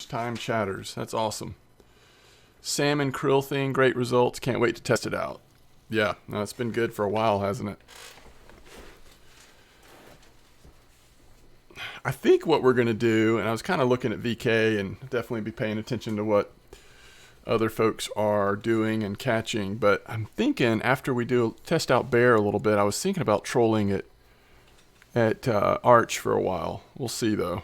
Time chatters. That's awesome. Salmon krill thing, great results. Can't wait to test it out. Yeah, no, it's been good for a while, hasn't it? I think what we're going to do, and I was kind of looking at VK and definitely be paying attention to what other folks are doing and catching, but I'm thinking after we do test out bear a little bit, I was thinking about trolling it at Arch for a while. We'll see though.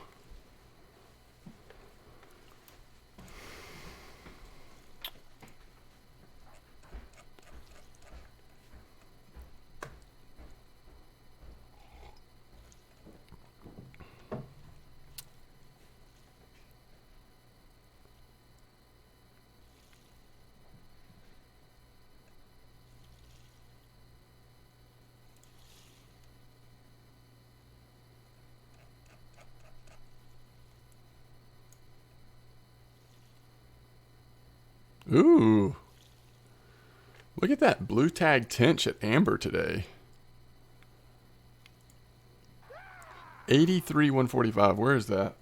Ooh. Look at that blue tag tinch at Amber today. 83 145. Where is that?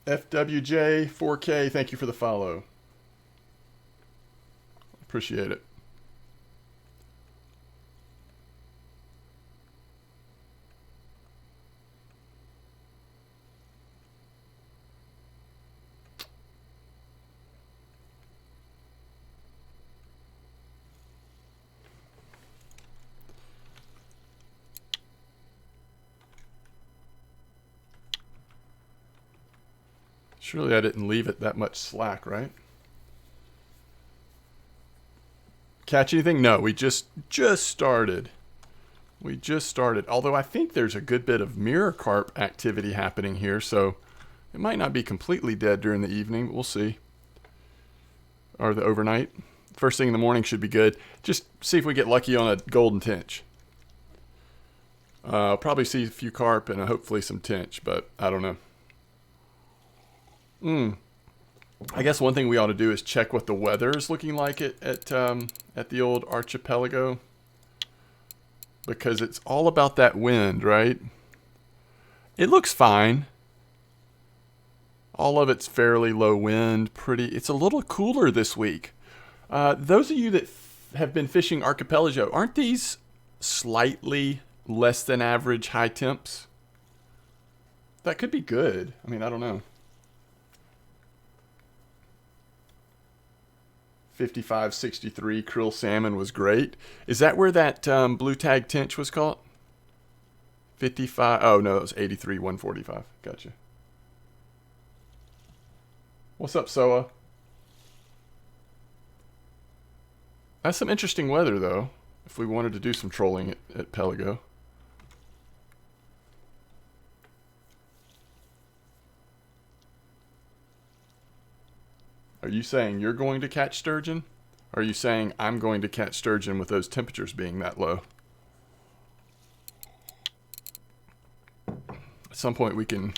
FWJ 4K, thank you for the follow. Appreciate it. Surely I didn't leave it that much slack, right? Catch anything? No, we just started. We just started. Although I think there's a good bit of mirror carp activity happening here, so it might not be completely dead during the evening. We'll see. Or the overnight. First thing in the morning should be good. Just see if we get lucky on a golden tinch. I'll probably see a few carp and hopefully some tinch, but I don't know. I guess one thing we ought to do is check what the weather is looking like at the old Archipelago, because it's all about that wind, right? It looks fine. All of it's fairly low wind, pretty. It's a little cooler this week. Those of you that have been fishing Archipelago, aren't these slightly less than average high temps? That could be good. I mean, I don't know. 55.63 krill salmon was great. Is that where that blue tag tinch was caught? 55. Oh no, it was 83 145. Gotcha. What's up, Soa? That's some interesting weather though. If we wanted to do some trolling at Pelago. Are you saying you're going to catch sturgeon? Or are you saying I'm going to catch sturgeon with those temperatures being that low? At some point we can,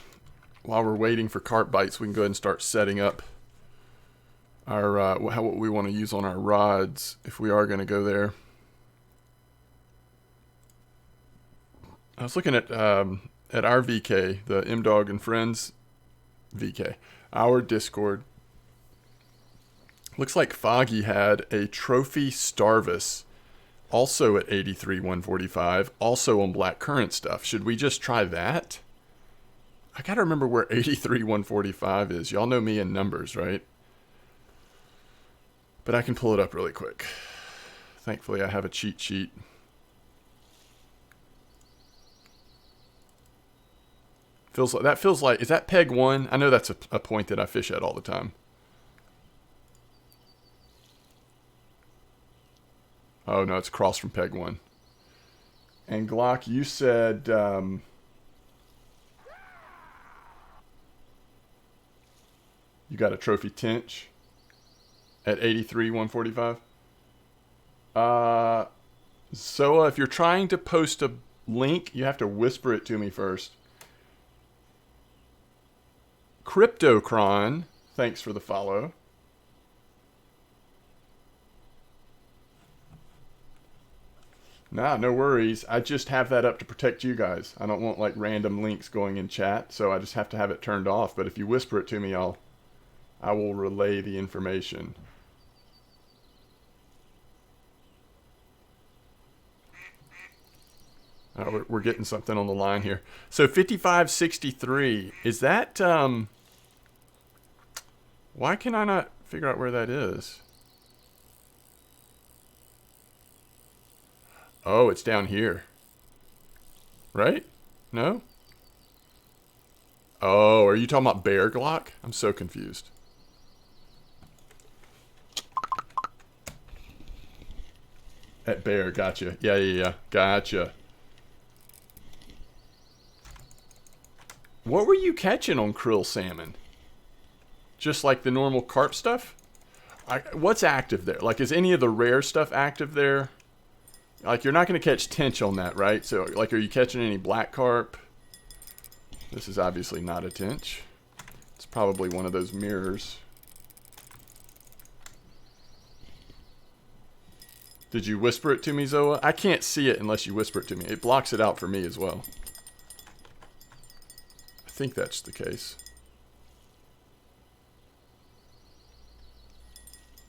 while we're waiting for carp bites, we can go ahead and start setting up our what we want to use on our rods if we are going to go there. I was looking at our VK, the M-Dog and Friends VK, our Discord. Looks like Foggy had a trophy Starvis, also at 83 145, also on black currant stuff. Should we just try that? I gotta remember where 83 145 is. Y'all know me in numbers, right? But I can pull it up really quick. Thankfully, I have a cheat sheet. Feels like, is that peg 1? I know that's a point that I fish at all the time. Oh, no, it's across from peg 1. And Glock, you said... you got a trophy tinch at 83 145? So if you're trying to post a link, you have to whisper it to me first. Cryptocron, thanks for the follow. Nah, no worries. I just have that up to protect you guys. I don't want like random links going in chat, so I just have to have it turned off. But if you whisper it to me, I will relay the information. We're getting something on the line here. So 5563, is that, why can I not figure out where that is? Oh, it's down here. Right? No? Oh, are you talking about bear Glock? I'm so confused. At bear, gotcha. Yeah. Gotcha. What were you catching on krill salmon? Just like the normal carp stuff? What's active there? Like, is any of the rare stuff active there? Like, you're not going to catch tinch on that, right? So, like, are you catching any black carp? This is obviously not a tinch. It's probably one of those mirrors. Did you whisper it to me, Zoa? I can't see it unless you whisper it to me. It blocks it out for me as well. I think that's the case.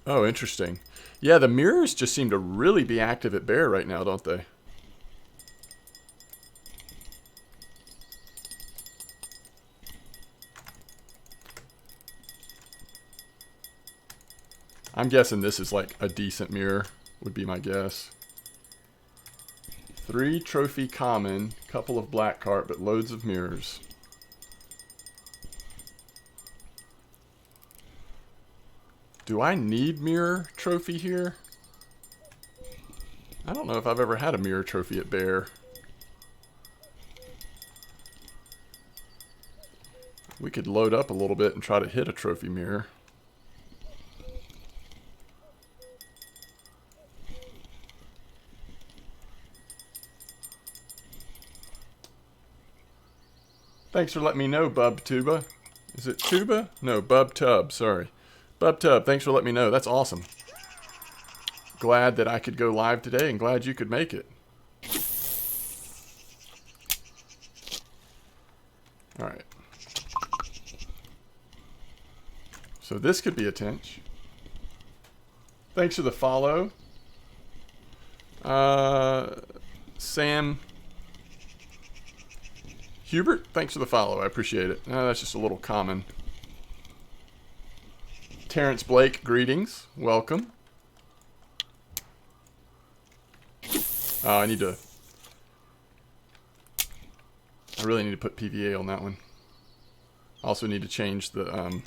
Oh, interesting. Yeah, the mirrors just seem to really be active at bear right now, don't they? I'm guessing this is like a decent mirror, would be my guess. 3 trophy common, couple of black carp, but loads of mirrors. Do I need mirror trophy here? I don't know if I've ever had a mirror trophy at bear. We could load up a little bit and try to hit a trophy mirror. Thanks for letting me know, Bub Tuba. Is it Tuba? No, Bub Tub, sorry. Bub Tub, thanks for letting me know. That's awesome. Glad that I could go live today and glad you could make it. Alright. So this could be a tinch. Thanks for the follow. Sam Hubert, thanks for the follow. I appreciate it. That's just a little common. Terrence Blake, greetings. Welcome. I really need to put PVA on that one. I also need to change the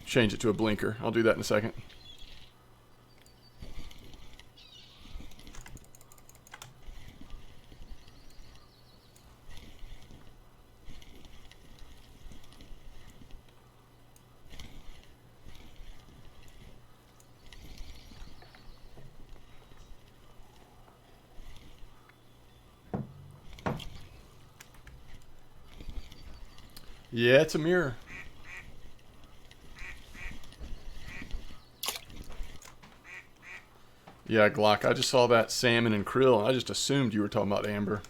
change it to a blinker. I'll do that in a second. Yeah, it's a mirror. Yeah, Glock, I just saw that salmon and krill, and I just assumed you were talking about amber.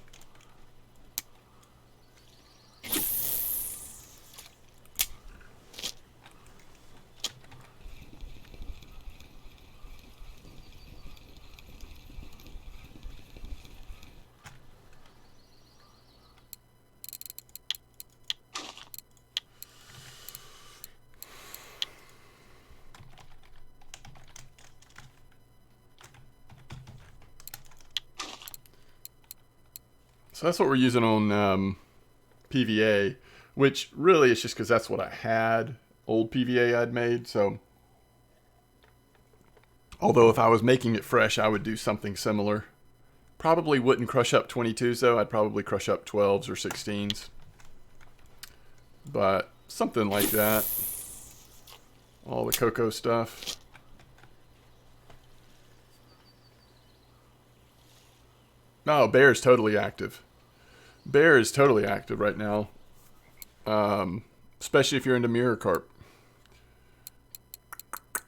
So that's what we're using on PVA, which really is just because that's what I had, old PVA I'd made. So, although if I was making it fresh, I would do something similar. Probably wouldn't crush up 22s though. I'd probably crush up 12s or 16s. But something like that. All the cocoa stuff. No, Bear is totally active. Bear is totally active right now. Especially if you're into mirror carp.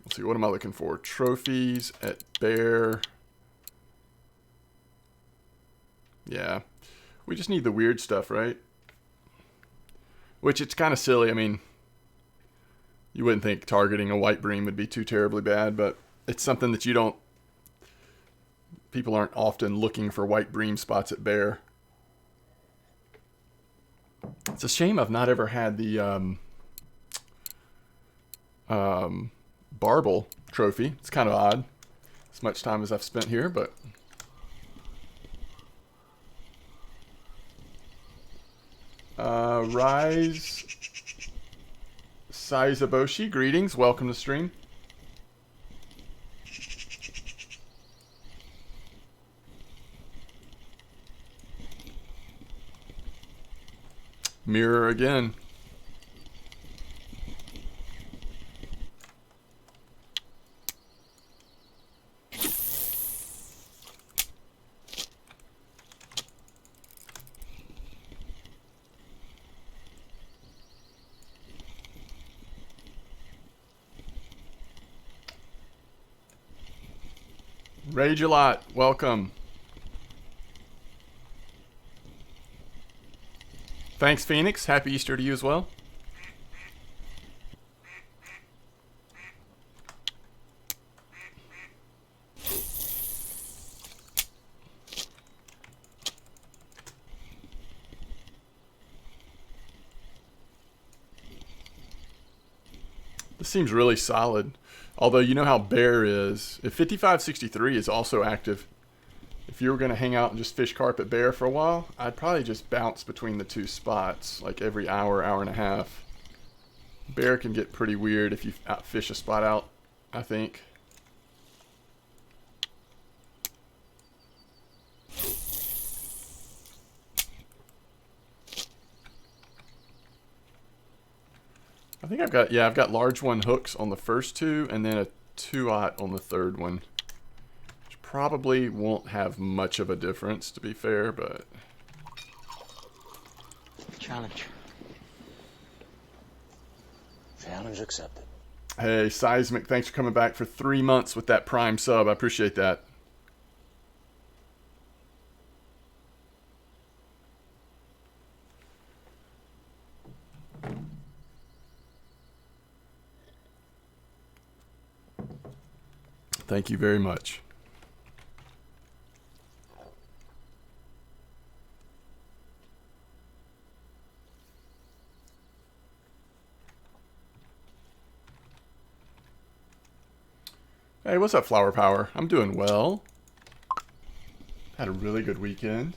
Let's see, what am I looking for? Trophies at Bear. Yeah. We just need the weird stuff, right? Which it's kind of silly. I mean, you wouldn't think targeting a white bream would be too terribly bad, but it's something that you don't... People aren't often looking for white bream spots at bear. It's a shame I've not ever had the barbel trophy. It's kind of odd. As much time as I've spent here, but... Rise Saizaboshi, greetings. Welcome to stream. Mirror again. Rage a lot. Welcome. Thanks, Phoenix. Happy Easter to you as well. This seems really solid. Although you know how bear is. If 5563 is also active, if you were going to hang out and just fish carp at bear for a while, I'd probably just bounce between the two spots, like every hour, hour and a half. Bear can get pretty weird if you fish a spot out, I think. I think I've got large one hooks on the first two, and then a 2-aught on the third one. Which probably won't have much of a difference, to be fair, but... Challenge. Challenge accepted. Hey, Seismic, thanks for coming back for 3 months with that Prime sub. I appreciate that. Thank you very much. Hey, what's up, Flower Power? I'm doing well. Had a really good weekend.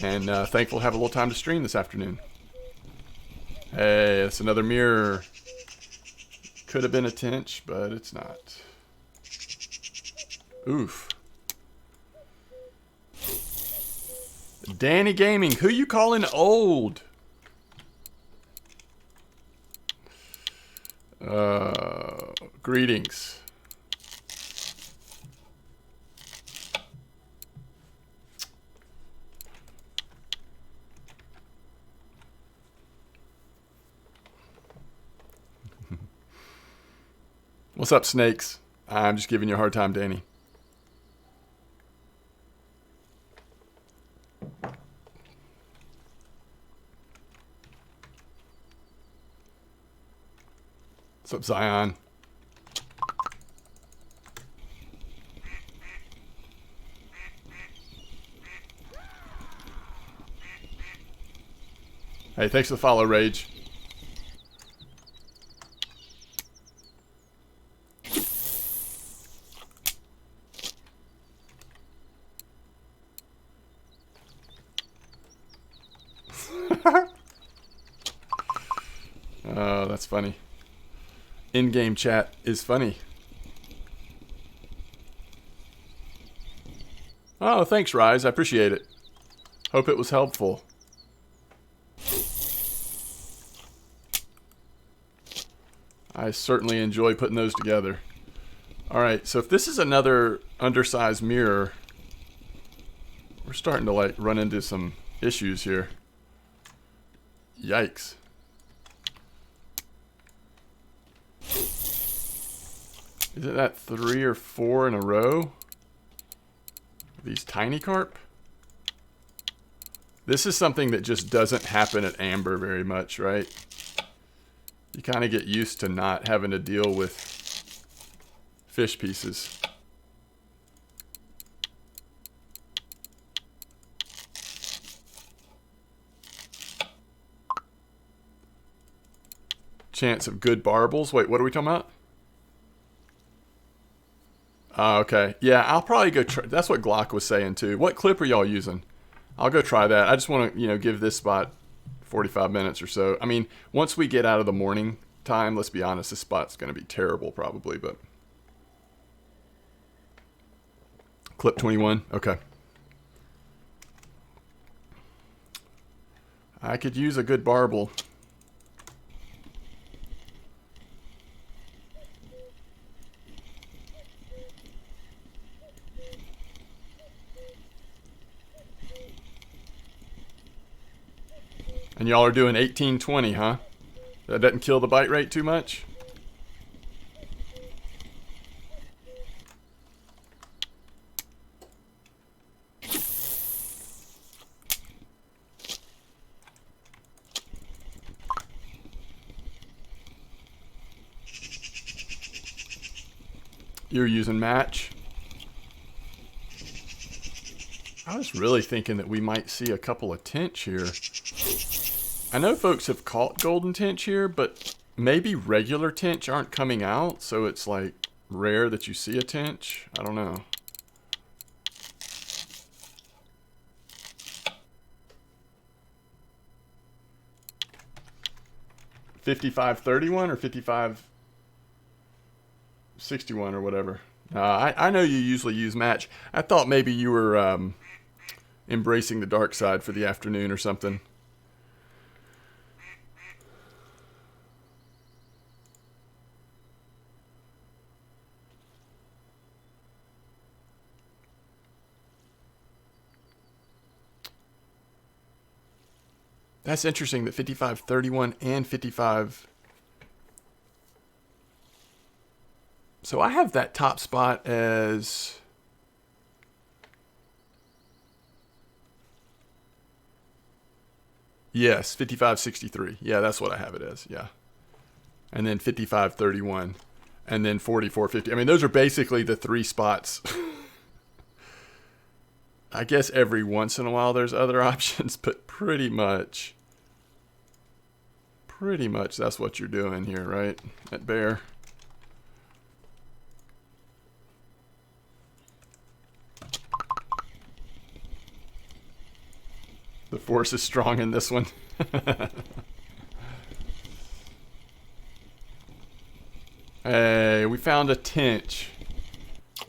And thankful to have a little time to stream this afternoon. Hey, it's another mirror. Could have been a tinch, but it's not. Oof. Danny Gaming, who you calling old? Greetings. What's up, snakes? I'm just giving you a hard time, Danny. What's up, Zion? Hey, thanks for the follow, Rage. Oh, that's funny. In-game chat is funny. Oh, thanks, Rise. I appreciate it. Hope it was helpful. I certainly enjoy putting those together. Alright, so if this is another undersized mirror, we're starting to like run into some issues here. Yikes. Is it that 3 or 4 in a row? These tiny carp. This is something that just doesn't happen at Amber very much, right? You kind of get used to not having to deal with fish pieces. Chance of good barbles. Wait, what are we talking about? Okay. Yeah, I'll probably go try. That's what Glock was saying too. What clip are y'all using? I'll go try that. I just want to, give this spot 45 minutes or so. I mean, once we get out of the morning time, let's be honest, this spot's going to be terrible probably, but clip 21. Okay. I could use a good barble. And y'all are doing 18-20, huh? That doesn't kill the bite rate too much? You're using match? I was really thinking that we might see a couple of tinch here. I know folks have caught golden tinch here, but maybe regular tinch aren't coming out, so it's like rare that you see a tinch. I don't know. $55.31 or $55.61 or whatever. I know you usually use match. I thought maybe you were embracing the dark side for the afternoon or something. That's interesting that 55.31 and 55. So I have that top spot as yes, 55.63. Yeah, that's what I have it as. Yeah. And then 55.31 and then 44.50. I mean, those are basically the three spots. I guess every once in a while there's other options, but pretty much that's what you're doing here, right? At bear. The force is strong in this one. Hey, we found a tinch.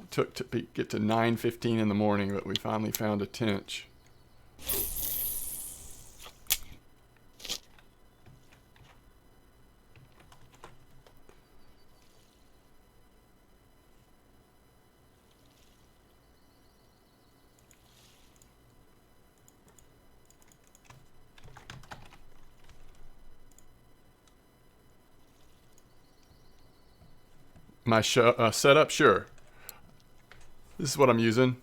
It took to get to 9:15 in the morning, but we finally found a tinch. My setup, sure. This is what I'm using.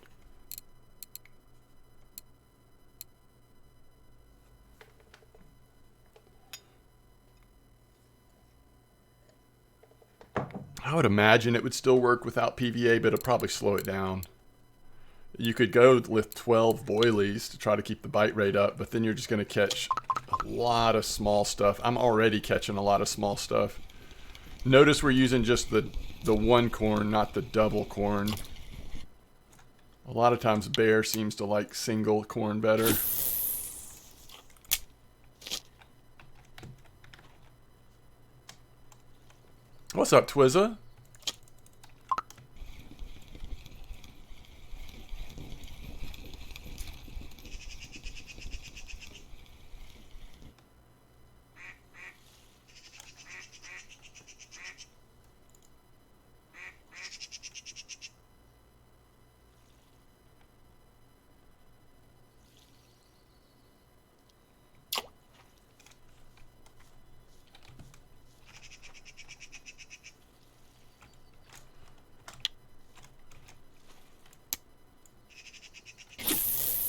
I would imagine it would still work without PVA, but it'll probably slow it down. You could go with 12 boilies to try to keep the bite rate up, but then you're just going to catch a lot of small stuff. I'm already catching a lot of small stuff. Notice we're using just the one corn, not the double corn. A lot of times bear seems to like single corn better. What's up, Twizza?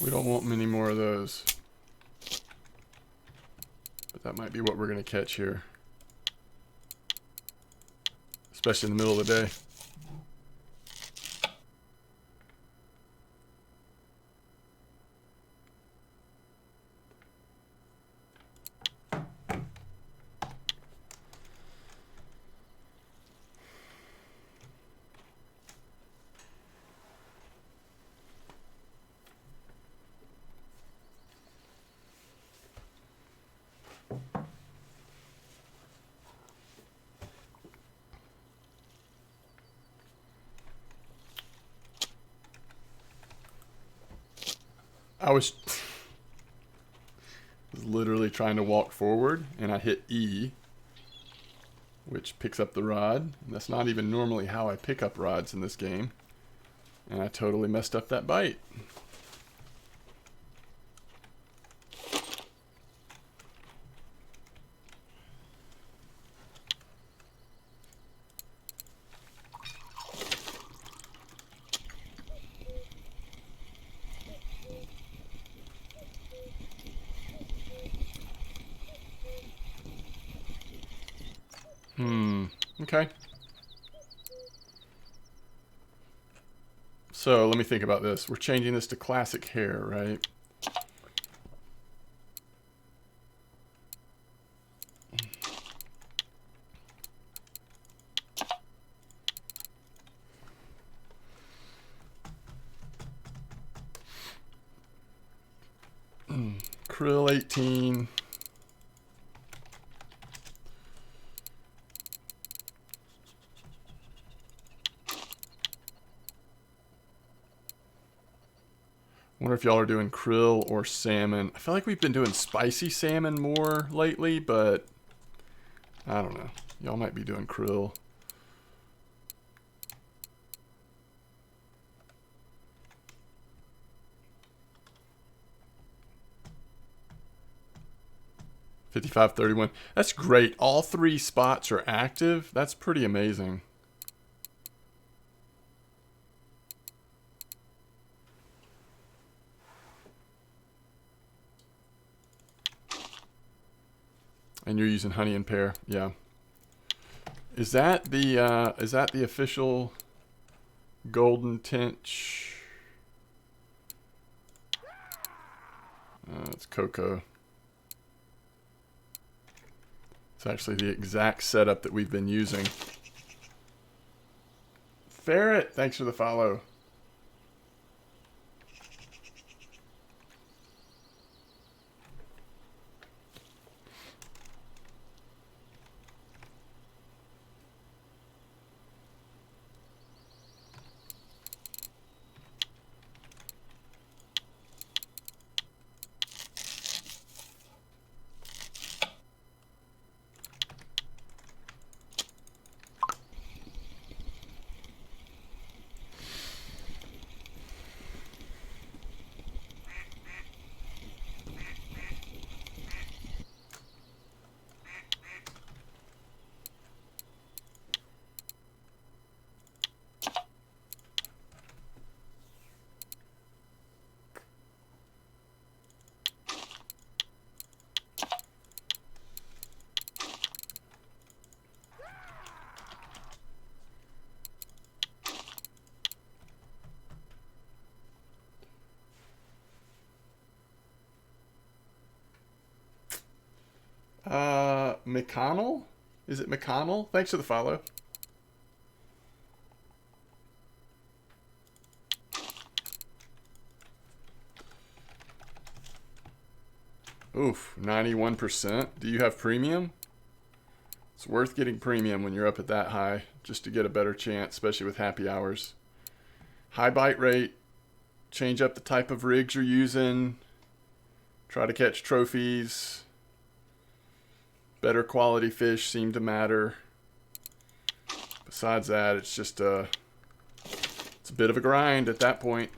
We don't want many more of those. But that might be what we're going to catch here. Especially in the middle of the day. I was literally trying to walk forward and I hit E, which picks up the rod. And that's not even normally how I pick up rods in this game. And I totally messed up that bite. Okay. So let me think about this. We're changing this to classic hair, right? Krill 18. Wonder if y'all are doing krill or salmon. I feel like we've been doing spicy salmon more lately, but I don't know. Y'all might be doing krill. $55.31. That's great. All three spots are active. That's pretty amazing. And you're using honey and pear, yeah. Is that the official golden tinch? It's cocoa. It's actually the exact setup that we've been using. Ferret, thanks for the follow. McConnell? Is it McConnell? Thanks for the follow. Oof, 91%. Do you have premium? It's worth getting premium when you're up at that high, just to get a better chance, especially with happy hours. High bite rate. Change up the type of rigs you're using. Try to catch trophies. Better quality fish seem to matter. Besides that, it's just it's a bit of a grind at that point.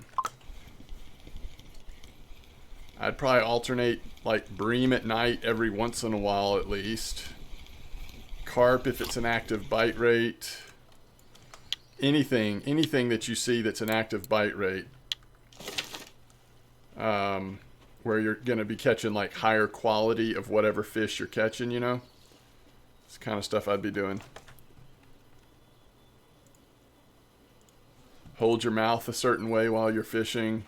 I'd probably alternate like bream at night every once in a while at least. Carp if it's an active bite rate. Anything that you see that's an active bite rate. where you're going to be catching like higher quality of whatever fish you're catching, you know? It's the kind of stuff I'd be doing. Hold your mouth a certain way while you're fishing.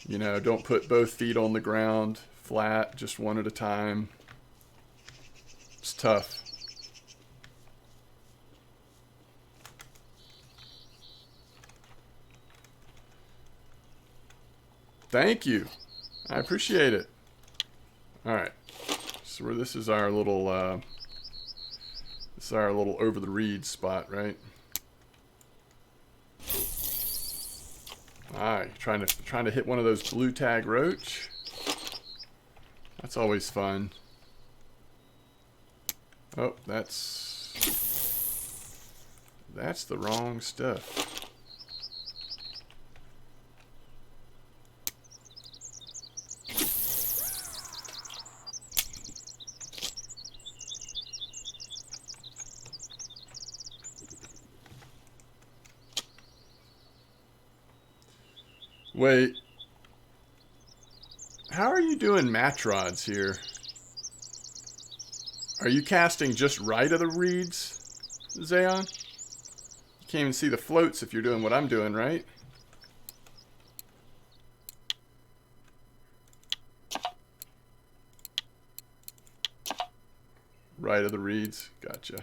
You know, don't put both feet on the ground flat, just one at a time. It's tough. Thank you. I appreciate it. Alright. So this is our little over the reeds spot, right? Alright, trying to hit one of those blue tag roach. That's always fun. Oh, that's the wrong stuff. Wait. How are you doing match rods here? Are you casting just right of the reeds, Zayon? You can't even see the floats if you're doing what I'm doing, right? Right of the reeds. Gotcha.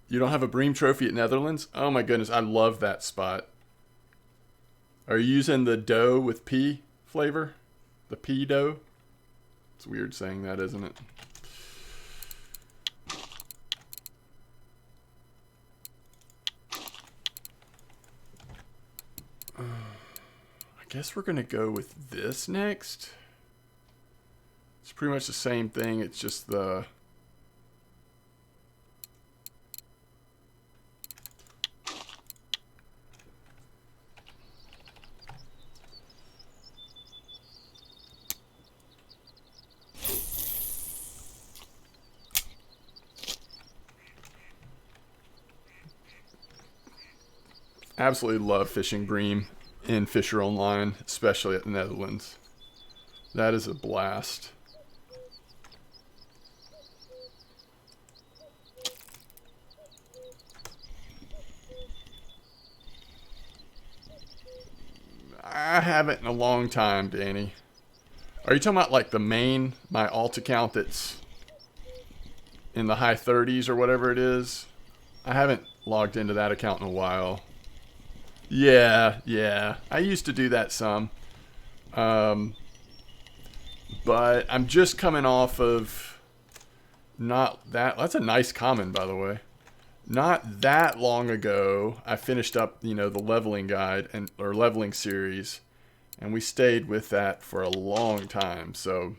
You don't have a bream trophy at Netherlands? Oh my goodness, I love that spot. Are you using the dough with pea flavor? The pea dough? It's weird saying that, isn't it? I guess we're going to go with this next. It's pretty much the same thing. It's just the... Absolutely love fishing bream in Fisher Online, especially at the Netherlands. That is a blast. I haven't in a long time, Danny. Are you talking about like the main, my alt account that's in the high 30s or whatever it is? I haven't logged into that account in a while. Yeah. I used to do that some. But I'm just coming off of not that. That's a nice comment, by the way. Not that long ago, I finished up, the leveling guide or leveling series, and we stayed with that for a long time. So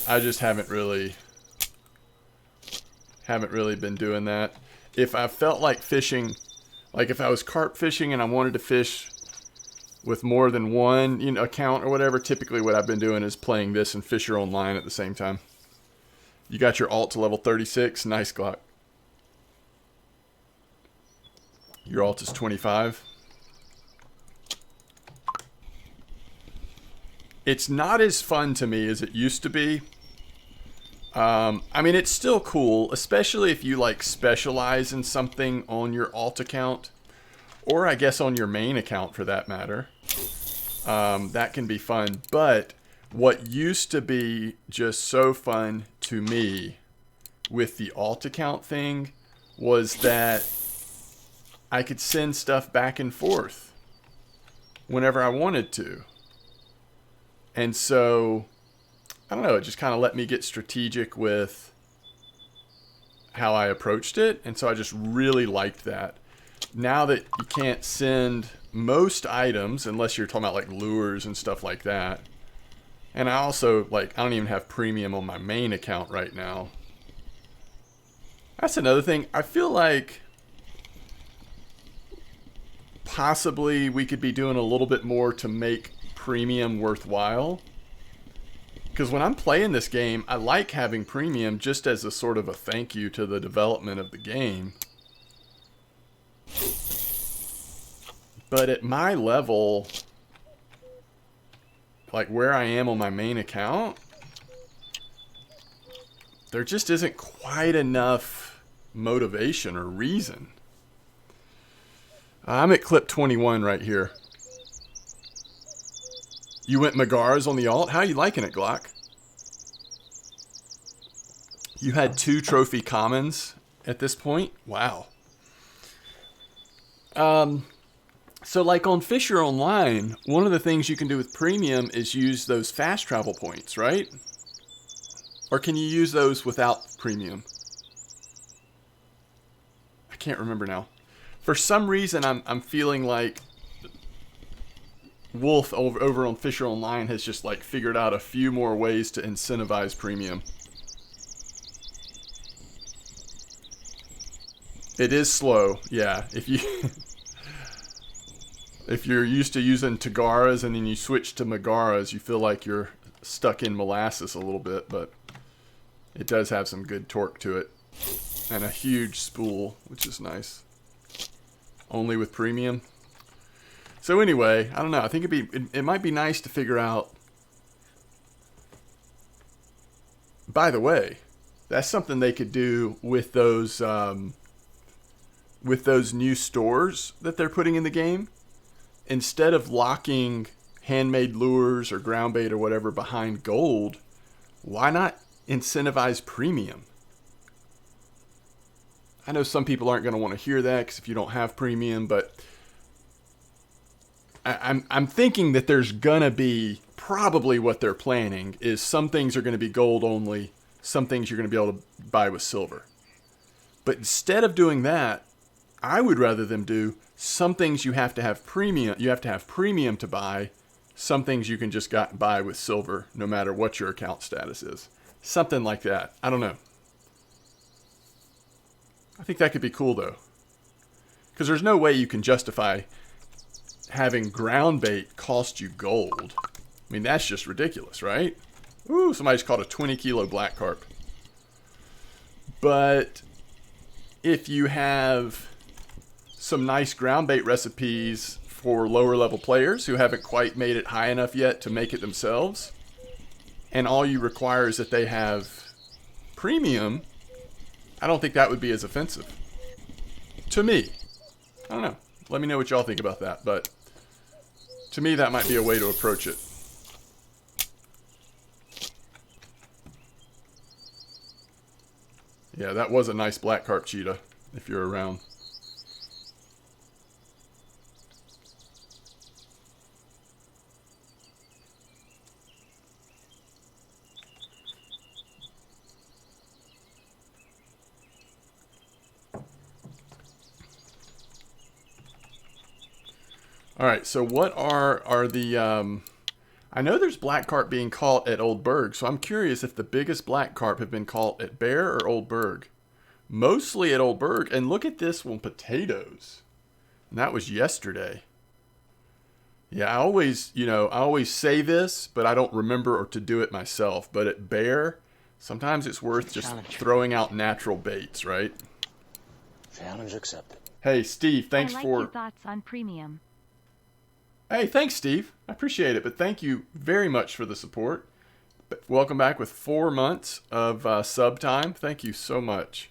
I just haven't really been doing that. If I felt like fishing, like if I was carp fishing and I wanted to fish with more than one account or whatever, typically what I've been doing is playing this and Fisher Online at the same time. You got your alt to level 36. Nice, Glock. Your alt is 25. It's not as fun to me as it used to be. I mean, it's still cool, especially if you like specialize in something on your alt account, or I guess on your main account for that matter. That can be fun, but what used to be just so fun to me with the alt account thing was that I could send stuff back and forth whenever I wanted to. And so, I don't know, it just kind of let me get strategic with how I approached it. And so I just really liked that. Now that you can't send most items, unless you're talking about like lures and stuff like that. And I also, I don't even have premium on my main account right now. That's another thing. I feel like possibly we could be doing a little bit more to make premium worthwhile. Because when I'm playing this game, I like having premium just as a sort of a thank you to the development of the game. But at my level, like where I am on my main account, there just isn't quite enough motivation or reason. I'm at clip 21 right here. You went Megara's on the alt? How are you liking it, Glock? You had 2 trophy commons at this point? Wow. So like on Fisher Online, one of the things you can do with premium is use those fast travel points, right? Or can you use those without premium? I can't remember now. For some reason, I'm feeling like Wolf over on Fisher Online has just like figured out a few more ways to incentivize premium. It is slow, yeah. If you're used to using Tagaras and then you switch to Megaras, you feel like you're stuck in molasses a little bit, but it does have some good torque to it. And a huge spool, which is nice. Only with premium. So anyway, I don't know. I think it might be nice to figure out. By the way, that's something they could do with those new stores that they're putting in the game. Instead of locking handmade lures or ground bait or whatever behind gold, why not incentivize premium? I know some people aren't going to want to hear that because if you don't have premium, but I'm thinking that there's gonna be probably what they're planning is some things are gonna be gold only, some things you're gonna be able to buy with silver. But instead of doing that, I would rather them do some things you have to have premium. You have to have premium to buy. Some things you can just buy with silver, no matter what your account status is. Something like that. I don't know. I think that could be cool though, because there's no way you can justify having ground bait cost you gold. I mean, that's just ridiculous, right? Ooh, somebody just caught a 20-kilo black carp. But if you have some nice ground bait recipes for lower level players who haven't quite made it high enough yet to make it themselves, and all you require is that they have premium, I don't think that would be as offensive. To me. I don't know. Let me know what y'all think about that, but to me, that might be a way to approach it. Yeah, that was a nice black carp cheetah, if you're around. All right, so what are the... I know there's black carp being caught at Old Burg, so I'm curious if the biggest black carp have been caught at Bear or Old Burg. Mostly at Old Burg, and look at this one, potatoes. And that was yesterday. Yeah, I always say this, but I don't remember or to do it myself. But at Bear, sometimes it's worth just throwing out natural baits, right? Challenge accepted. Hey, Steve, thanks I like for... your thoughts on premium. Hey, thanks, Steve. I appreciate it, but thank you very much for the support. Welcome back with 4 months of sub time. Thank you so much.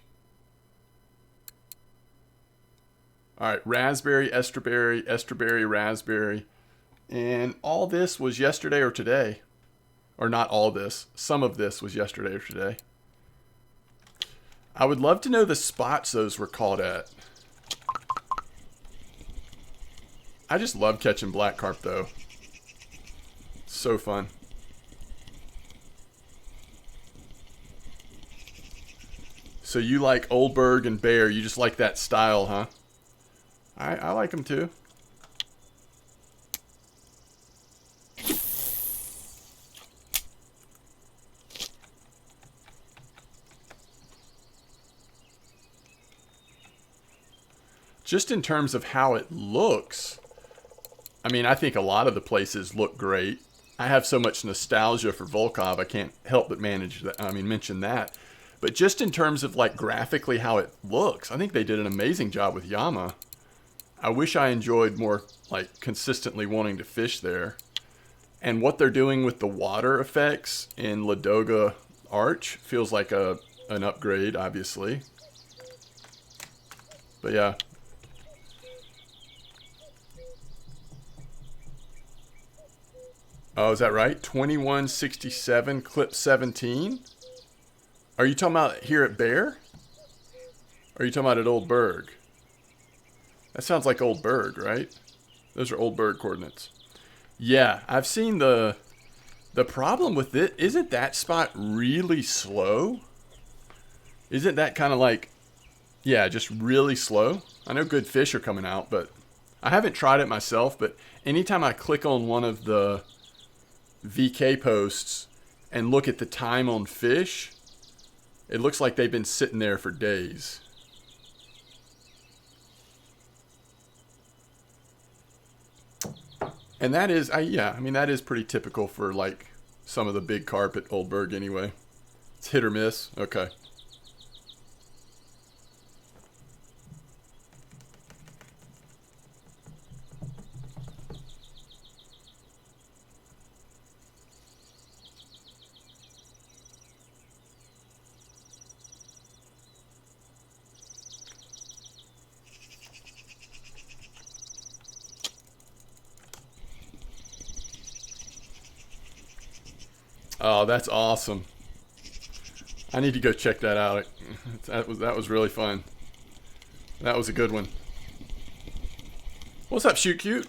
All right, raspberry, esterberry, raspberry. And all this was yesterday or today. Or not all this. Some of this was yesterday or today. I would love to know the spots those were caught at. I just love catching black carp though. So fun. So you like Old Burg and Bear, you just like that style, huh? I like them too. Just in terms of how it looks, I mean, I think a lot of the places look great. I have so much nostalgia for Volkov, I can't help but mention that. But just in terms of like graphically how it looks, I think they did an amazing job with Yama. I wish I enjoyed more like consistently wanting to fish there. And what they're doing with the water effects in Ladoga Arch feels like an upgrade, obviously. But yeah. Oh, is that right? 2167 clip 17? Are you talking about here at Bear? Or are you talking about at Old Burg? That sounds like Old Burg, right? Those are Old Burg coordinates. Yeah, I've seen the problem with it. Isn't that spot really slow? Isn't that kind of like, yeah, just really slow? I know good fish are coming out, but I haven't tried it myself. But anytime I click on one of the VK posts and look at the time on fish, it looks like they've been sitting there for days. And that is, yeah, I mean, that is pretty typical for like some of the big carp at Old Burg anyway. It's hit or miss. Okay. Oh, that's awesome. I need to go check that out. That was really fun. That was a good one. What's up, Shoot Cute?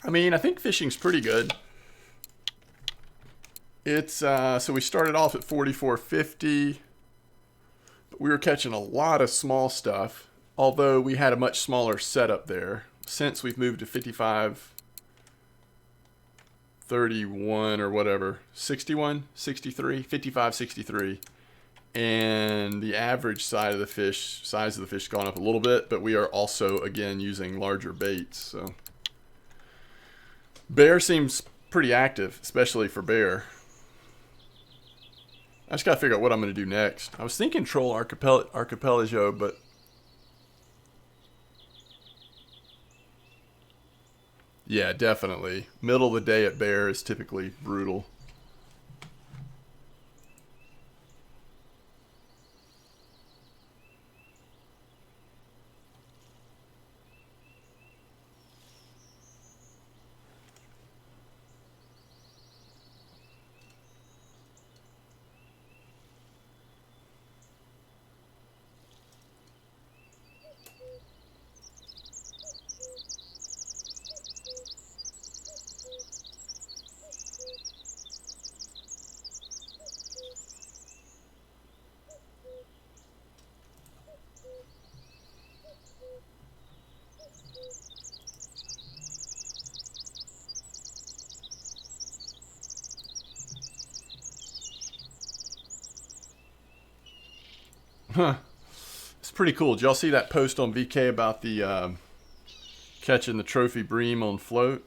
I mean, I think fishing's pretty good. It's so we started off at 44.50, but we were catching a lot of small stuff. Although we had a much smaller setup there. Since we've moved to 55.31 or whatever, 61, 63, 55, 63, and the average size of the fish has gone up a little bit, but we are also again using larger baits. So. Bear seems pretty active, especially for bear. I just gotta figure out what I'm gonna do next. I was thinking troll archipelago, but yeah, definitely. Middle of the day at Bear is typically brutal. Huh. It's pretty cool. Did y'all see that post on VK about the catching the trophy bream on float?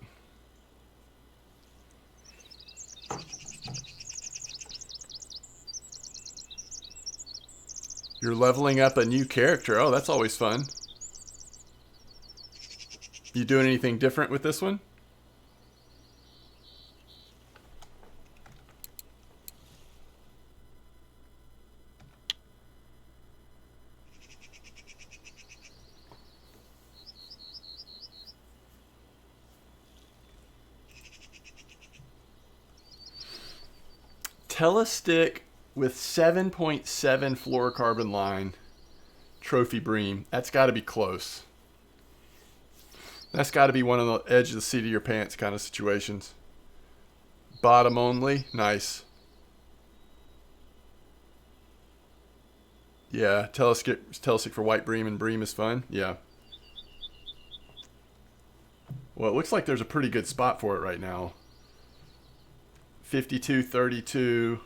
You're leveling up a new character. Oh, that's always fun. You doing anything different with this one? Telestick with 7.7 fluorocarbon line, trophy bream. That's got to be close. That's got to be one of the edge of the seat of your pants kind of situations. Bottom only, nice. Yeah, telescope for white bream and bream is fun. Yeah. Well, it looks like there's a pretty good spot for it right now. 52-32.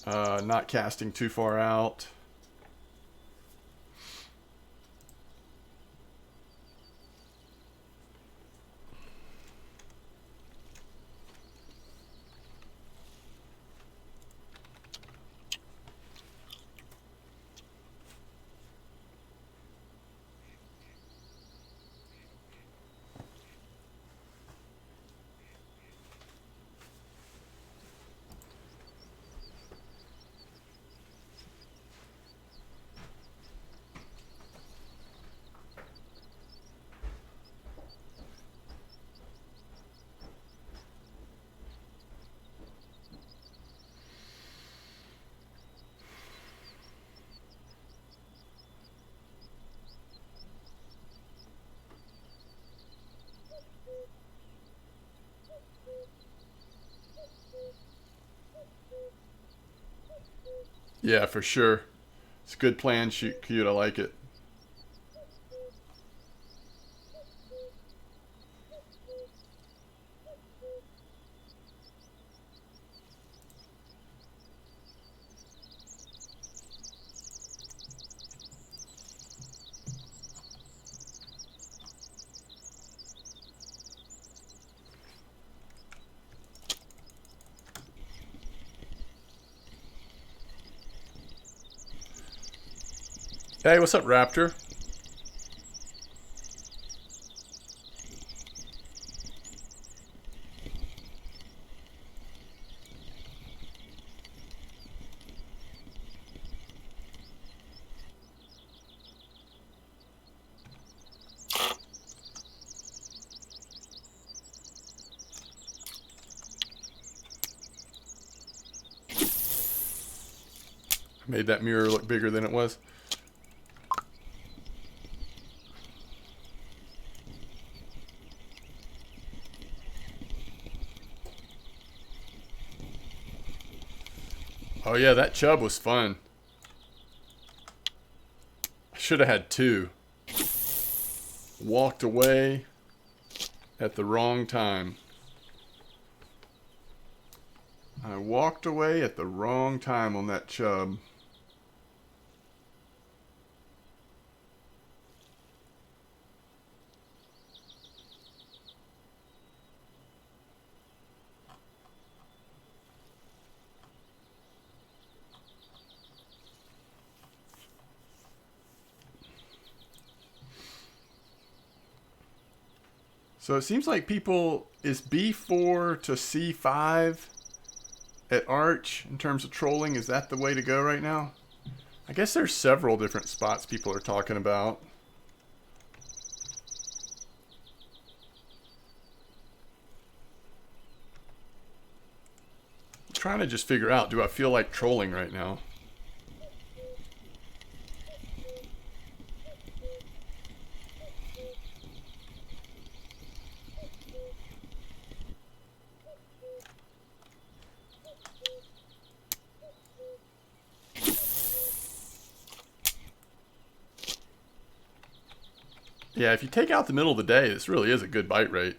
Not casting too far out. Yeah, for sure. It's a good plan, shoot cute. I like it. Hey, what's up, Raptor? Made that mirror look bigger than it was. Oh yeah, that chub was fun. I should have had two. Walked away at the wrong time. I walked away at the wrong time on that chub. So it seems like people, is B4 to C5 at Arch in terms of trolling? Is that the way to go right now? I guess there's several different spots people are talking about. I'm trying to just figure out, do I feel like trolling right now? Yeah, if you take out the middle of the day, this really is a good bite rate.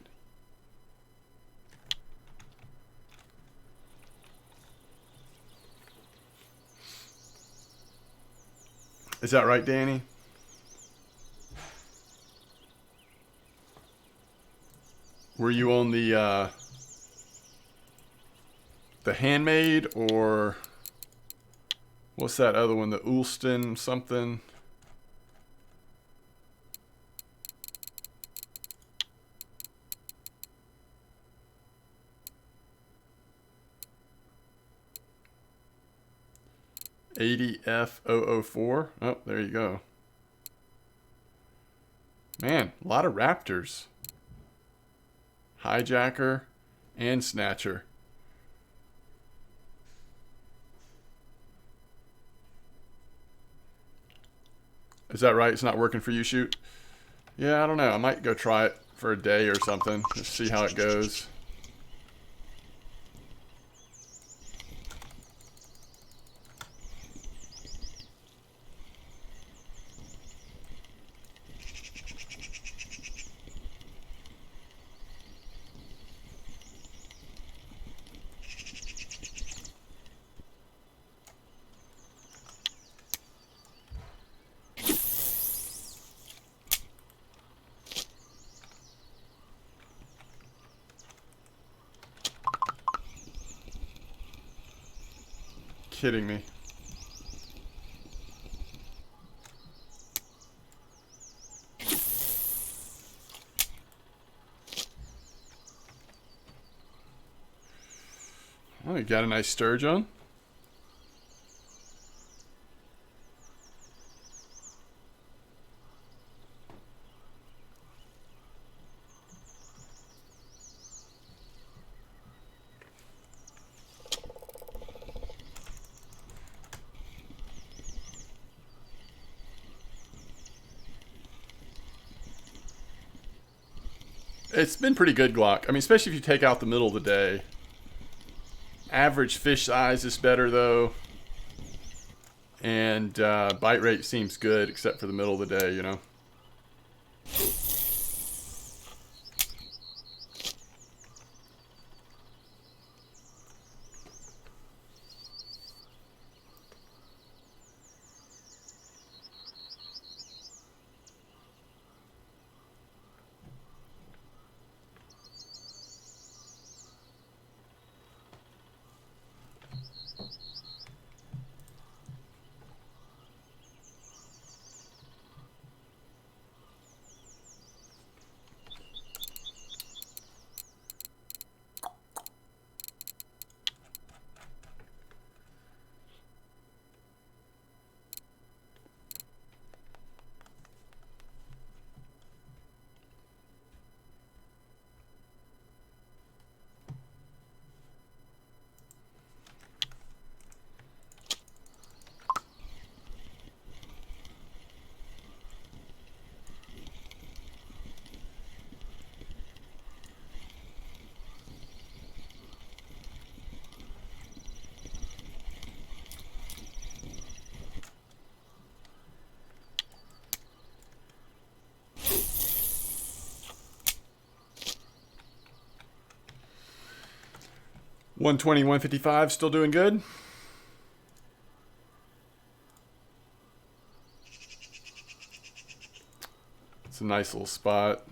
Is that right, Danny? Were you on the handmade, or what's that other one, the Ulston something? $80F004. Oh, there you go. Man, a lot of Raptors. Hijacker and Snatcher. Is that right? It's not working for you, Shoot? Yeah, I don't know. I might go try it for a day or something. Just see how it goes. kidding me? Oh, you got a nice sturgeon. It's been pretty good, Glock. I mean, especially if you take out the middle of the day. Average fish size is better, though. And bite rate seems good, except for the middle of the day, you know. One 155, still doing good. It's a nice little spot.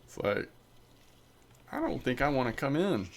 It's like, I don't think I want to come in.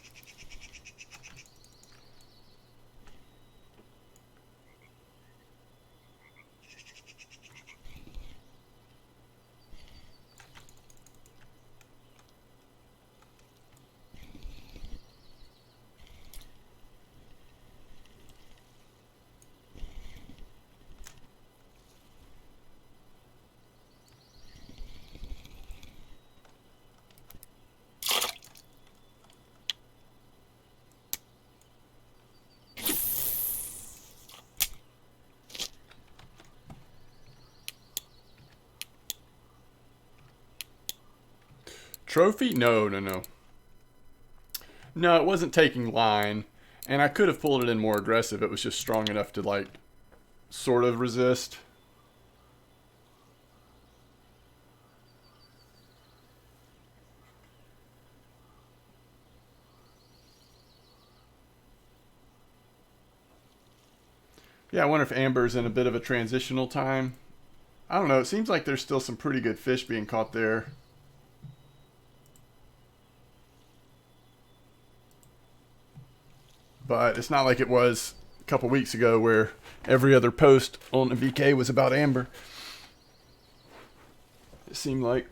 Trophy? No, no, no. No, it wasn't taking line. And I could have pulled it in more aggressive. It was just strong enough to, like, sort of resist. Yeah, I wonder if Amber's in a bit of a transitional time. I don't know. It seems like there's still some pretty good fish being caught there. But it's not like it was a couple weeks ago where every other post on the VK was about Amber. It seemed like.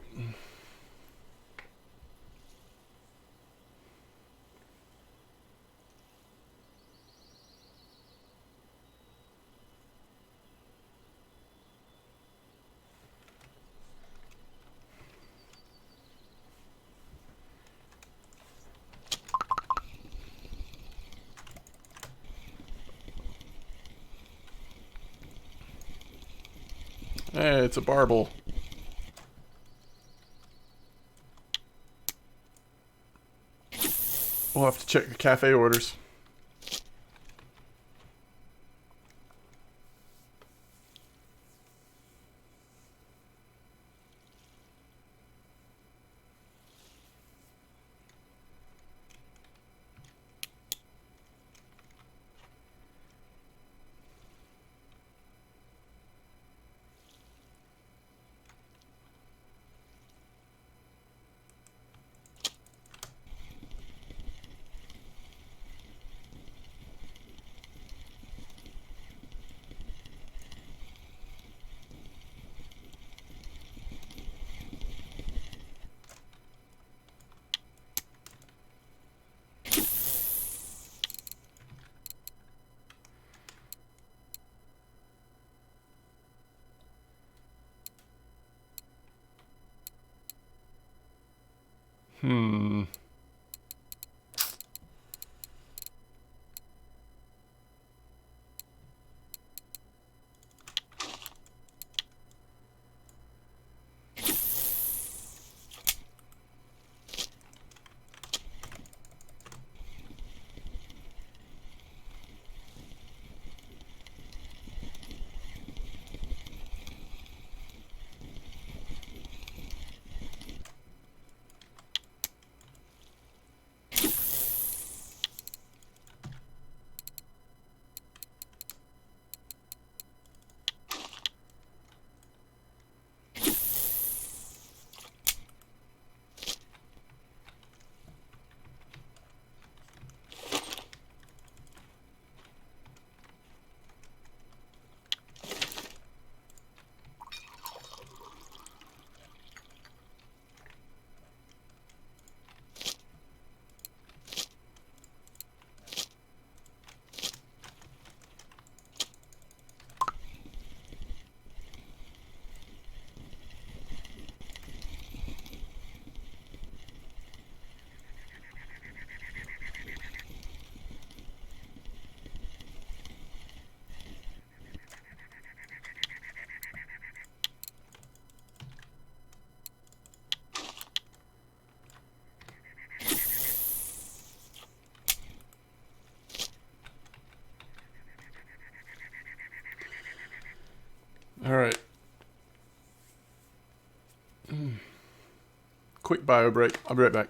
Hey, it's a barbel. We'll have to check the cafe orders. Hmm. All right. Quick bio break. I'll be right back.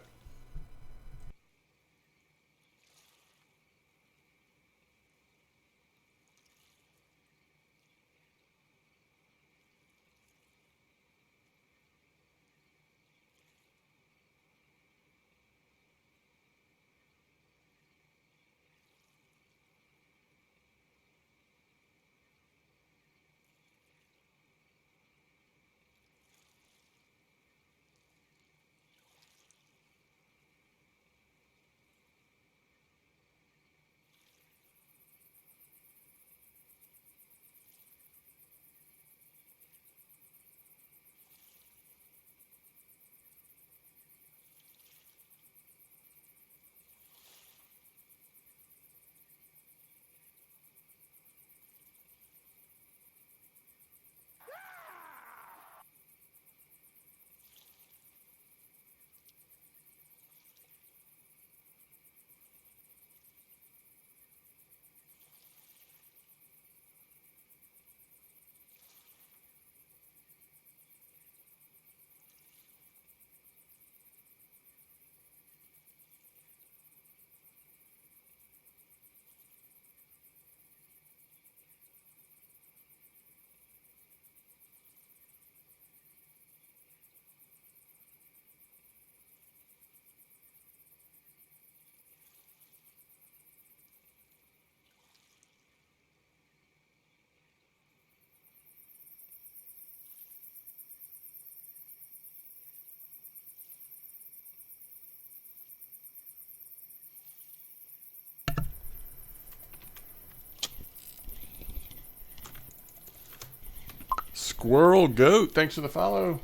Squirrel Goat, thanks for the follow.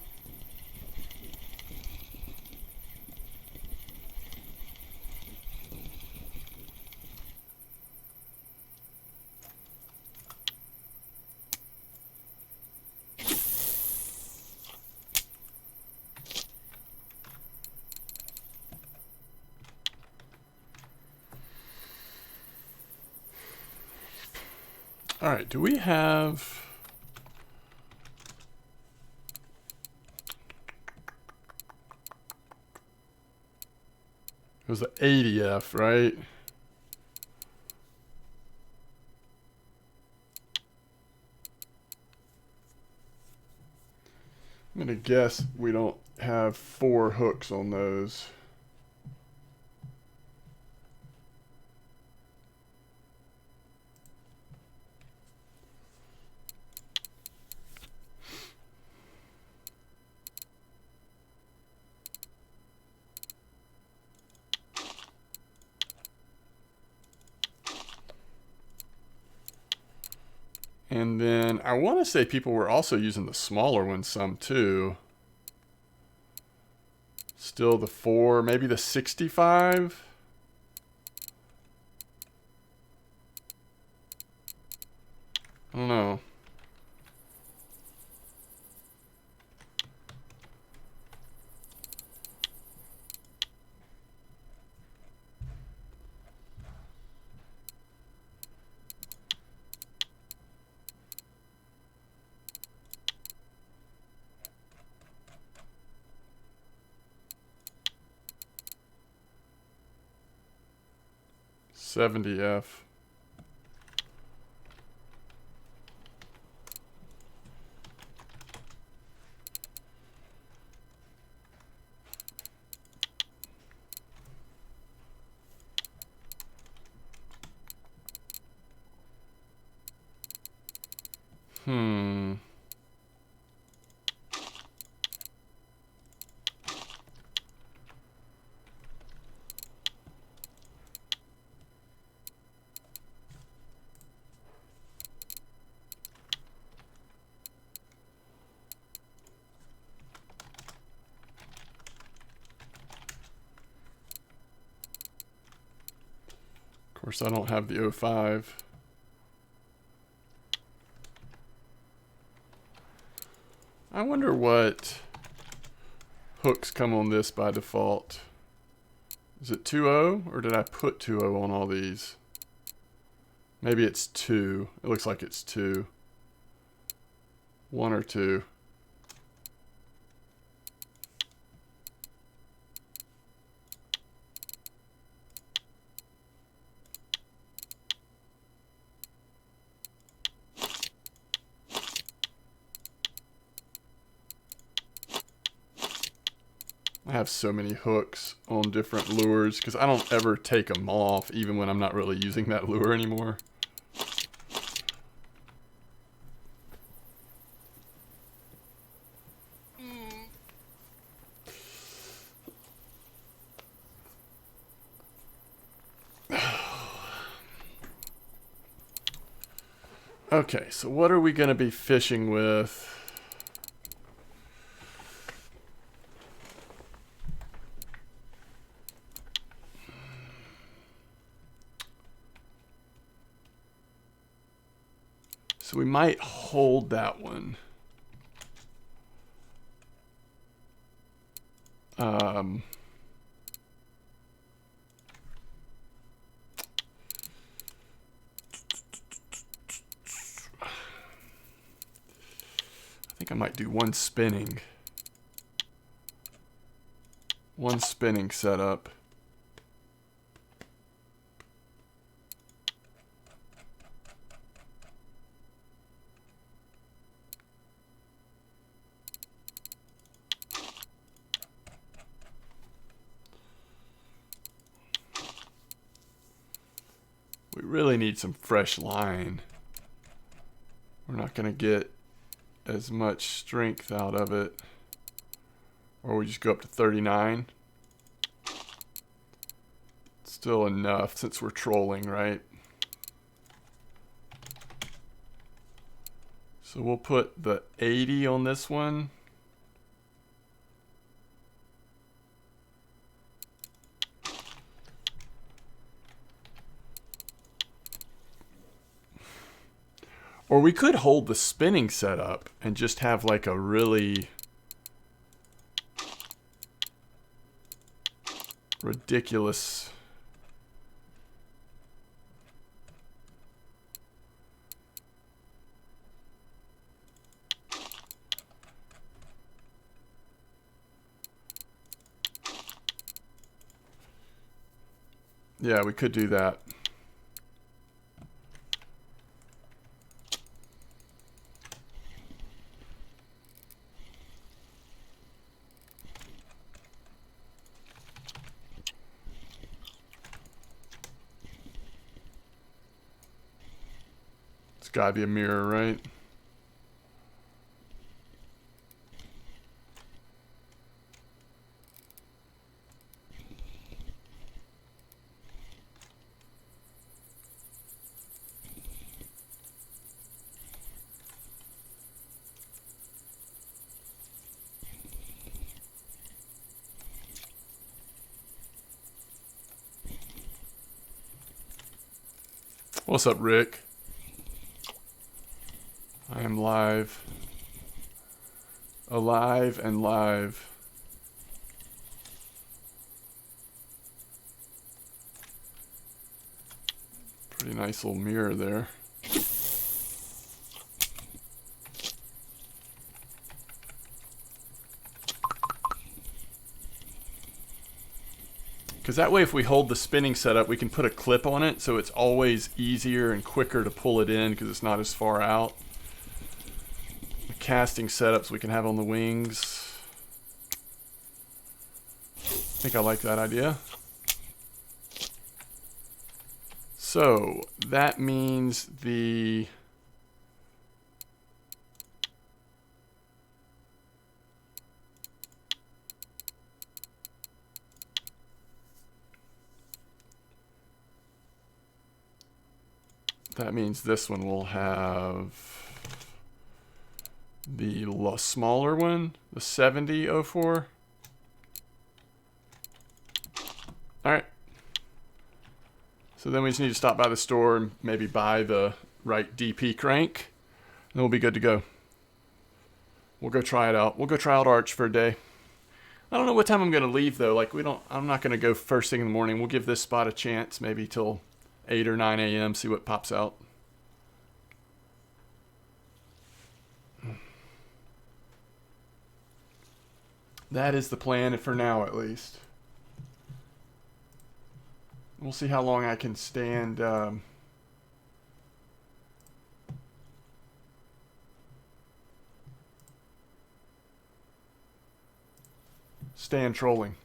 All right, do we have... It was the ADF, right? I'm going to guess we don't have 4 hooks on those. And then I want to say people were also using the smaller ones some too. Still the 4, maybe the 65. I don't know. $70F. Of course, I don't have the 05. I wonder what hooks come on this by default. Is it 2.0 or did I put 2.0 on all these? Maybe it's 2. It looks like it's 2. 1 or 2. I have so many hooks on different lures because I don't ever take them off even when I'm not really using that lure anymore. Okay, so what are we going to be fishing with? So we might hold that one. I think I might do one spinning. One spinning setup. We really need some fresh line. We're not going to get as much strength out of it. Or we just go up to 39. Still enough since we're trolling, right? So we'll put the 80 on this one. Or we could hold the spinning setup and just have like a really ridiculous yeah, we could do that. It's gotta be a mirror, right? What's up, Rick? I am live. Alive and live. Pretty nice little mirror there. Because that way if we hold the spinning setup, we can put a clip on it so it's always easier and quicker to pull it in because it's not as far out. The casting setups we can have on the wings. I think I like that idea. So that means the this one will have the smaller one, the 7004. All right. So then we just need to stop by the store and maybe buy the right DP crank, and we'll be good to go. We'll go try it out. We'll go try out Arch for a day. I don't know what time I'm gonna leave though. Like I'm not gonna go first thing in the morning. We'll give this spot a chance, maybe till 8 or 9 a.m. See what pops out. That is the plan for now, at least. We'll see how long I can stand trolling.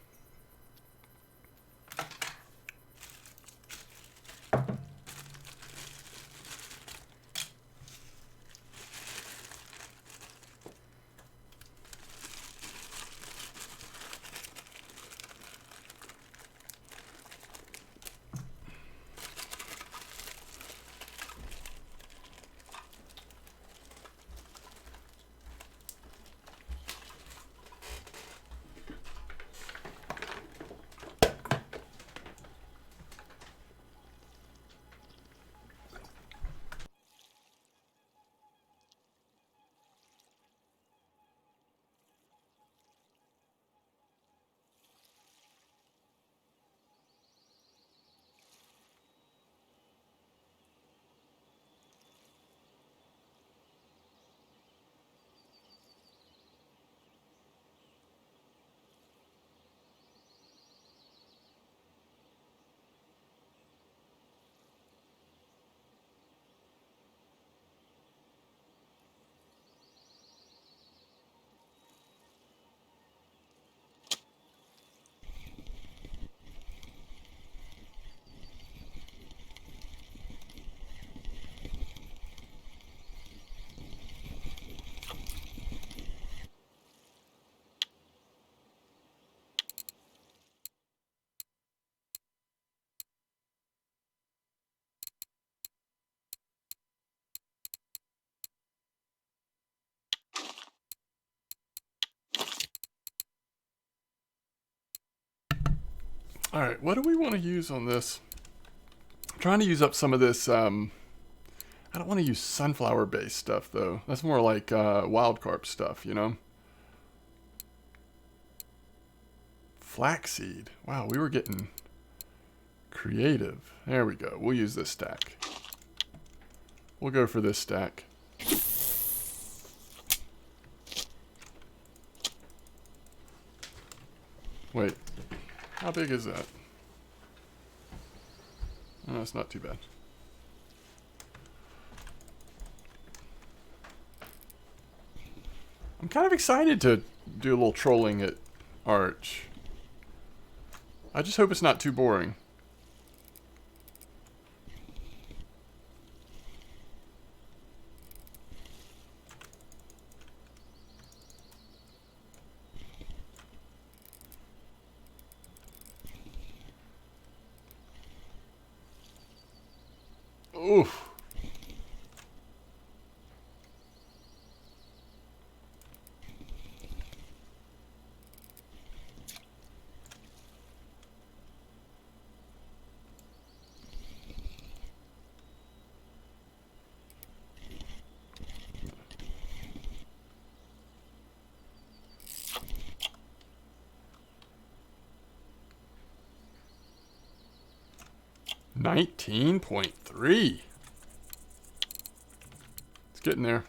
All right, what do we want to use on this? I'm trying to use up some of this. I don't want to use sunflower-based stuff, though. That's more like wild carp stuff, you know? Flaxseed. Wow, we were getting creative. There we go. We'll use this stack. We'll go for this stack. Wait. How big is that? Oh, that's not too bad. I'm kind of excited to do a little trolling at Arch. I just hope it's not too boring. Oof. 19.3. It's getting there.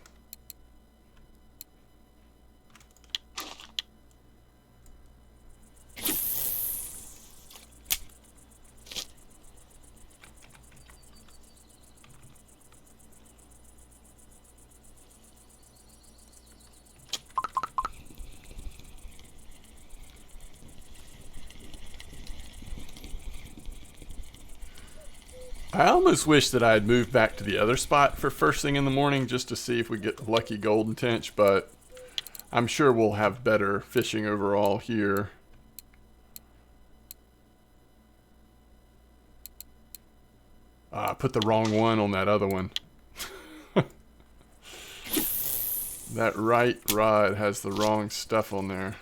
I almost wish that I had moved back to the other spot for first thing in the morning just to see if we get lucky golden tinch, but I'm sure we'll have better fishing overall here. I put the wrong one on that other one. That right rod has the wrong stuff on there.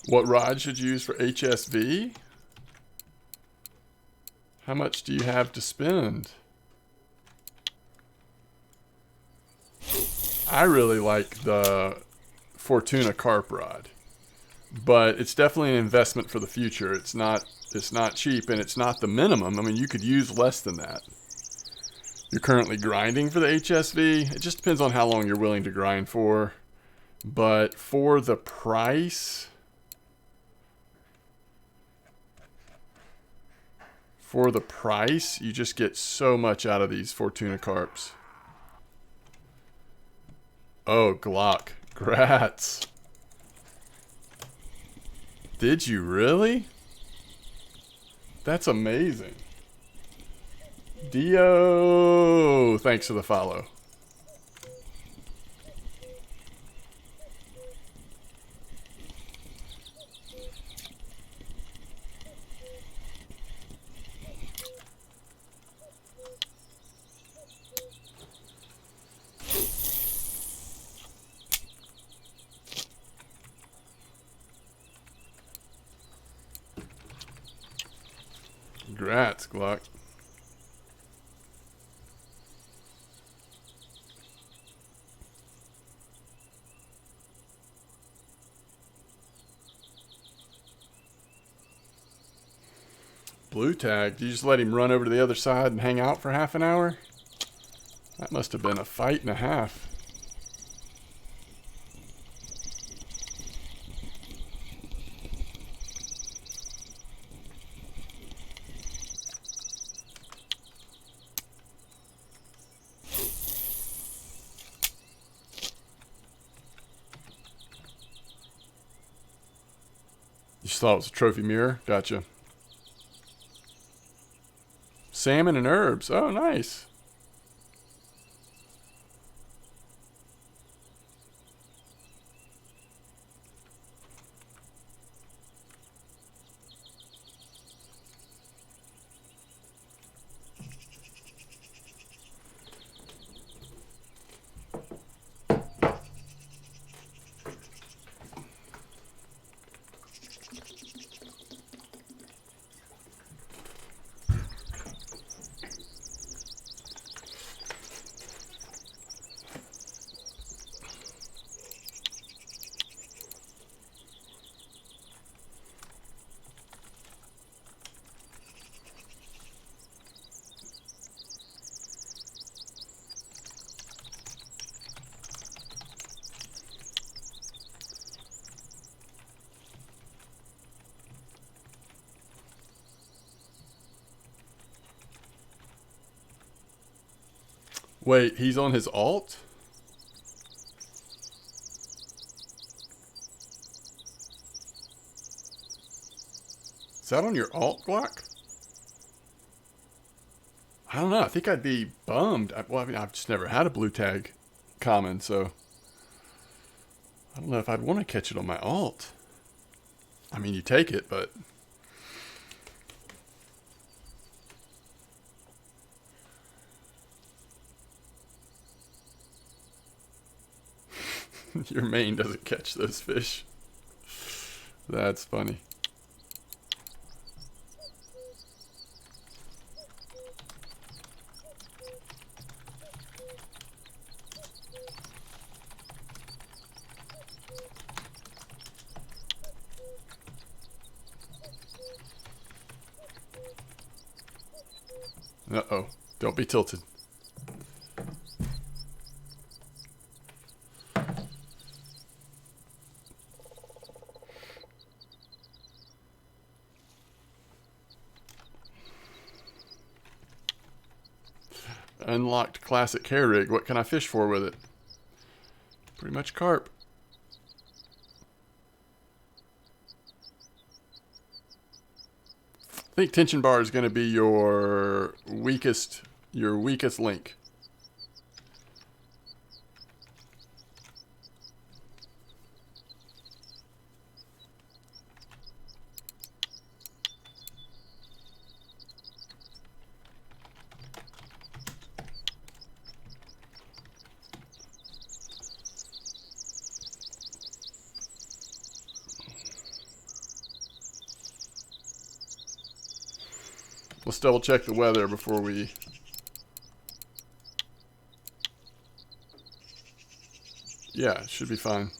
What rod should you use for HSV? How much do you have to spend? I really like the Fortuna carp rod, but it's definitely an investment for the future. It's not cheap, and it's not the minimum. I mean, you could use less than that. You're currently grinding for the HSV. It just depends on how long you're willing to grind for. But for the price, you just get so much out of these Fortuna carps. Oh, Glock. Grats. Did you really? That's amazing. Dio, thanks for the follow. Congrats, Glock. Blue tag. Did you just let him run over to the other side and hang out for half an hour? That must have been a fight and a half. You just thought it was a trophy mirror? Gotcha. Salmon and herbs. Oh, nice. Wait, he's on his alt? Is that on your alt, Glock? I don't know. I think I'd be bummed. Well, I mean, I've just never had a blue tag common, so I don't know if I'd want to catch it on my alt. I mean, you take it, but your main doesn't catch those fish. That's funny. Uh-oh. Don't be tilted. Unlocked classic hair rig. What can I fish for with it? Pretty much carp. I think tension bar is going to be your weakest link. Let's double check the weather before we... Yeah, it should be fine.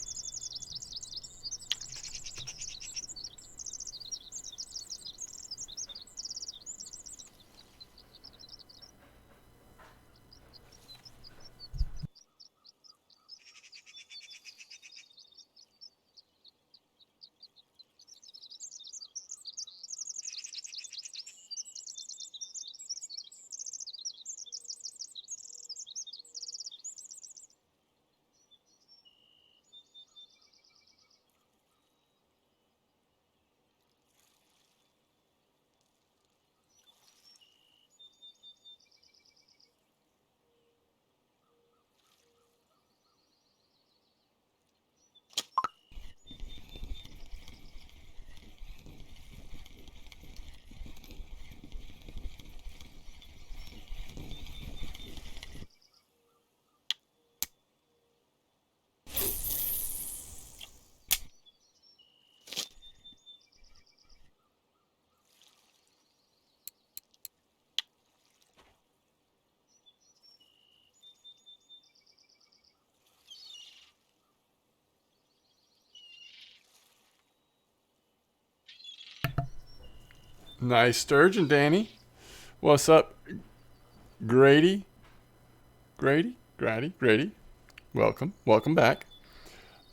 Nice sturgeon, Danny. What's up, Grady? Grady. Welcome back.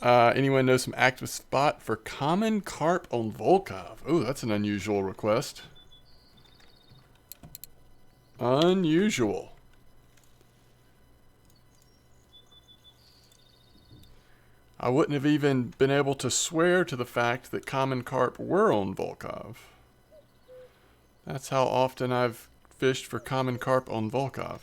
Anyone know some active spot for common carp on Volkov? Oh, that's an unusual request. Unusual. I wouldn't have even been able to swear to the fact that common carp were on Volkov. That's how often I've fished for common carp on Volkov.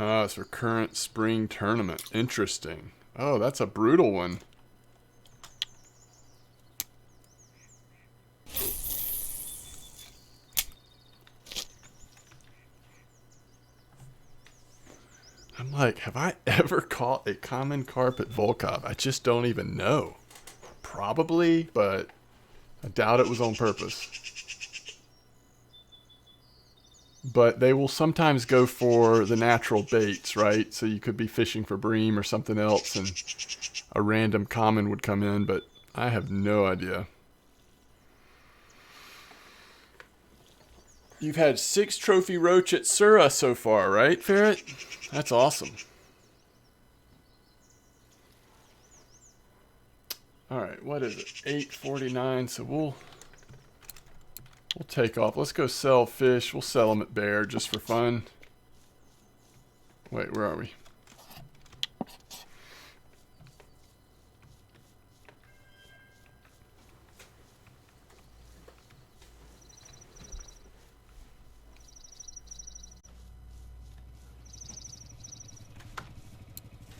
Ah, it's for current spring tournament. Interesting. Oh, that's a brutal one. I'm I'm like, have I ever caught a common carp at Volkov? I just don't even know. Probably, but I doubt it was on purpose. But they will sometimes go for the natural baits, right? So you could be fishing for bream or something else, and a random common would come in, but I have no idea. You've had 6 trophy roach at Sura so far, right, Ferret? That's awesome. Alright, what is it? 8:49, so we'll take off. Let's go sell fish. We'll sell them at Bear just for fun. Wait, where are we?